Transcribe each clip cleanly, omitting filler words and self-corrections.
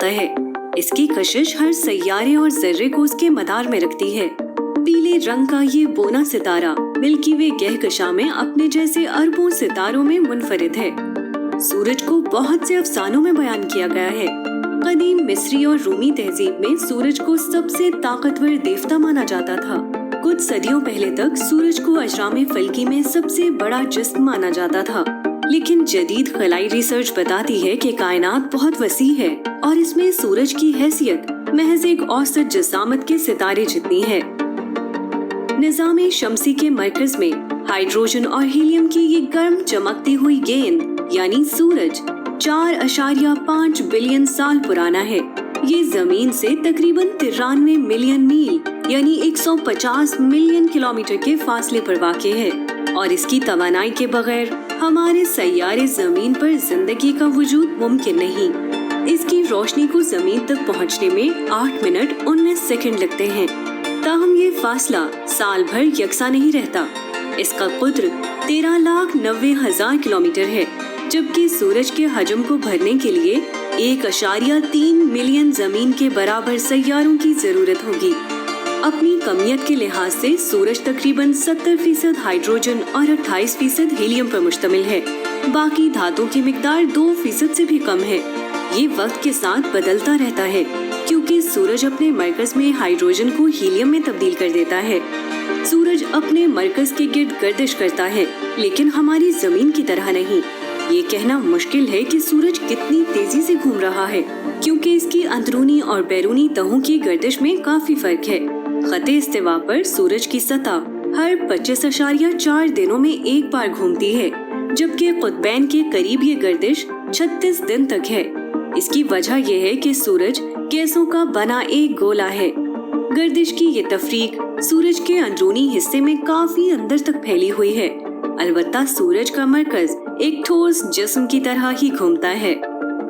है। इसकी कशिश हर सैयारे और ज़र्रे को उसके मदार में रखती है। पीले रंग का ये बोना सितारा मिल्की वे कहकशां में अपने जैसे अरबों सितारों में मुनफरिद है। सूरज को बहुत से अफसानों में बयान किया गया है। कदीम मिस्री और रूमी तहजीब में सूरज को सबसे ताकतवर देवता माना जाता था। कुछ सदियों पहले तक सूरज को अजराम फल्की में सबसे बड़ा जिस्म माना जाता था, लेकिन जदीद खलाई रिसर्च बताती है कि कायनात बहुत वसी है और इसमें सूरज की हैसियत महज एक औसत जसामत के सितारे जितनी है। निज़ाम शम्सी के मरकज में हाइड्रोजन और हीलियम की ये गर्म चमकती हुई गेंद यानी सूरज 4.5 बिलियन साल पुराना है। ये जमीन से तकरीबन 93 मिलियन मील यानी 150 मिलियन किलोमीटर के फासले पर वाक़े है और इसकी तवानाई के बगैर हमारे सैयारे जमीन पर जिंदगी का वजूद मुमकिन नहीं। इसकी रोशनी को जमीन तक पहुंचने में 8 मिनट 19 सेकंड लगते हैं। ताहम ये फासला साल भर यकसा नहीं रहता। इसका कुद्र 13,90,000 किलोमीटर है, जबकि सूरज के हजम को भरने के लिए 1.3 मिलियन जमीन के बराबर सैयारों की जरूरत होगी। अपनी कमियत के लिहाज से सूरज तकरीबन 70% हाइड्रोजन और 28% हीलियम पर मुश्तमिल है। बाकी धातुओं की मिकदार 2% से भी कम है। ये वक्त के साथ बदलता रहता है, क्योंकि सूरज अपने मरकज में हाइड्रोजन को हीलियम में तब्दील कर देता है। सूरज अपने मरकज के गिर्द गर्दिश करता है, लेकिन हमारी जमीन की तरह नहीं। ये कहना मुश्किल है कि सूरज कितनी तेजी से घूम रहा है, क्योंकि इसकी अंदरूनी और बैरूनी तहों की गर्दिश में काफी फर्क है। खते इस्तिवा पर सूरज की सतह हर 25.4 दिनों में एक बार घूमती है, जबकि कुतबैन के करीब ये गर्दिश 36 दिन तक है। इसकी वजह यह है कि सूरज गैसों का बना एक गोला है। गर्दिश की ये तफरीक सूरज के अंदरूनी हिस्से में काफी अंदर तक फैली हुई है। अलबत्ता सूरज का मरकज एक ठोस जिस्म की तरह ही घूमता है।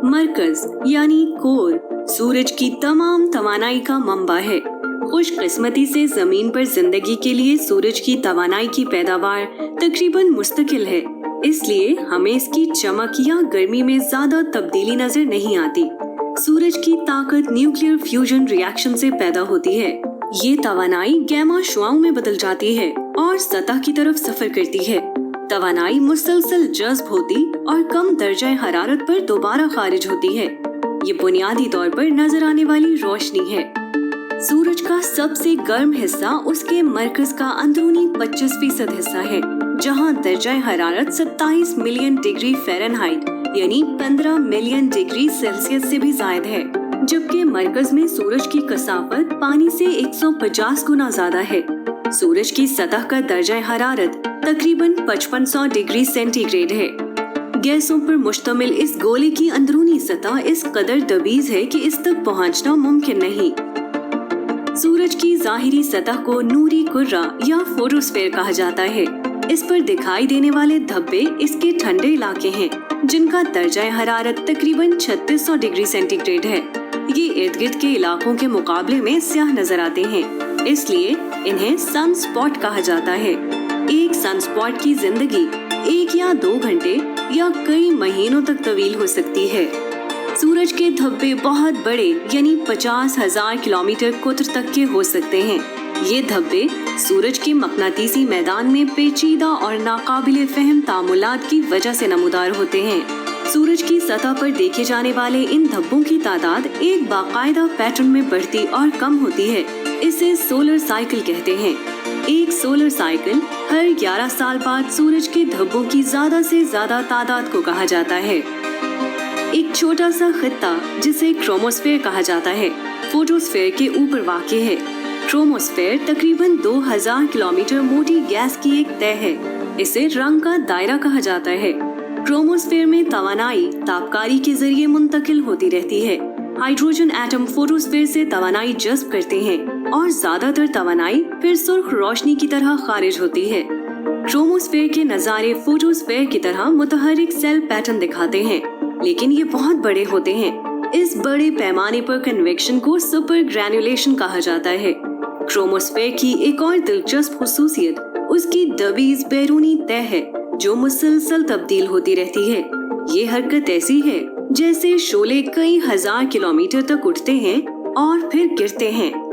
मरकज यानी कोर सूरज की तमाम तवानाई का मंबा है। खुशकिस्मती से जमीन पर जिंदगी के लिए सूरज की तवानाई की पैदावार तकरीबन मुस्तकिल है, इसलिए हमें इसकी चमक या गर्मी में ज्यादा तब्दीली नजर नहीं आती। सूरज की ताकत न्यूक्लियर फ्यूजन रिएक्शन से पैदा होती है। ये तवानाई गैमा शुआओं में बदल जाती है और सतह की तरफ सफर करती है। तवानाई मुसलसल जज्ब होती और कम दर्जा हरारत पर दोबारा खारिज होती है। ये बुनियादी तौर पर नजर आने वाली रोशनी है। सूरज का सबसे गर्म हिस्सा उसके मरकज का अंदरूनी 25% हिस्सा है, जहां दर्जा हरारत 27 मिलियन डिग्री फ़ारेनहाइट यानी 15 मिलियन डिग्री सेल्सियस से भी ज्यादा है, जबकि मरकज में सूरज की कसाफत पानी से 150 गुना ज्यादा है। सूरज की सतह का दर्जा हरारत तकरीबन 5500 डिग्री सेंटीग्रेड है। गैसों पर मुश्तमिल इस गोले की अंदरूनी सतह इस कदर दबीज है कि इस तक पहुंचना मुमकिन नहीं। सूरज की जाहिरी सतह को नूरी कुर्रा या फोटोस्फेयर कहा जाता है। इस पर दिखाई देने वाले धब्बे इसके ठंडे इलाके हैं, जिनका दर्जा हरारत तकरीबन 3600 डिग्री सेंटीग्रेड है। ये इर्द गिर्द के इलाकों के मुकाबले में स्याह नजर आते हैं, इसलिए इन्हें सन स्पॉट कहा जाता है। एक सन स्पॉट की जिंदगी 1 या 2 घंटे या कई महीनों तक तवील हो सकती है। सूरज के धब्बे बहुत बड़े यानी 50,000 किलोमीटर कुत्र तक के हो सकते हैं। ये धब्बे सूरज के मकनातीसी मैदान में पेचीदा और नाकाबिले फहम तामुलात की वजह से नमूदार होते हैं। सूरज की सतह पर देखे जाने वाले इन धब्बों की तादाद एक बाकायदा पैटर्न में बढ़ती और कम होती है। इसे सोलर साइकिल कहते हैं। एक सोलर साइकिल हर 11 साल बाद सूरज के धब्बों की ज्यादा से ज्यादा तादाद को कहा जाता है। एक छोटा सा खित्ता जिसे क्रोमोस्फेयर कहा जाता है, फोटोस्फेयर के ऊपर वाक़े है। क्रोमोस्फेयर तकरीबन 2000 किलोमीटर मोटी गैस की एक तह है। इसे रंग का दायरा कहा जाता है। क्रोमोस्फेयर में तवानाई तापकारी के जरिए मुंतकिल होती रहती है। हाइड्रोजन एटम फोटोस्फेयर से तवानाई जज्ब करते हैं और ज्यादातर तवानाई फिर सुर्ख रोशनी की तरह खारिज होती है। क्रोमोस्फेयर के नज़ारे फोटोस्फेयर की तरह मुतहरिक सेल पैटर्न दिखाते हैं, लेकिन ये बहुत बड़े होते हैं। इस बड़े पैमाने पर कन्वेक्शन को सुपर ग्रैन्युलेशन कहा जाता है। क्रोमोस्फेयर की एक और दिलचस्प खुसूसियत उसकी दबीज बैरूनी तह है, जो मुसलसल तब्दील होती रहती है। ये हरकत ऐसी है जैसे शोले कई हजार किलोमीटर तक उठते हैं और फिर गिरते हैं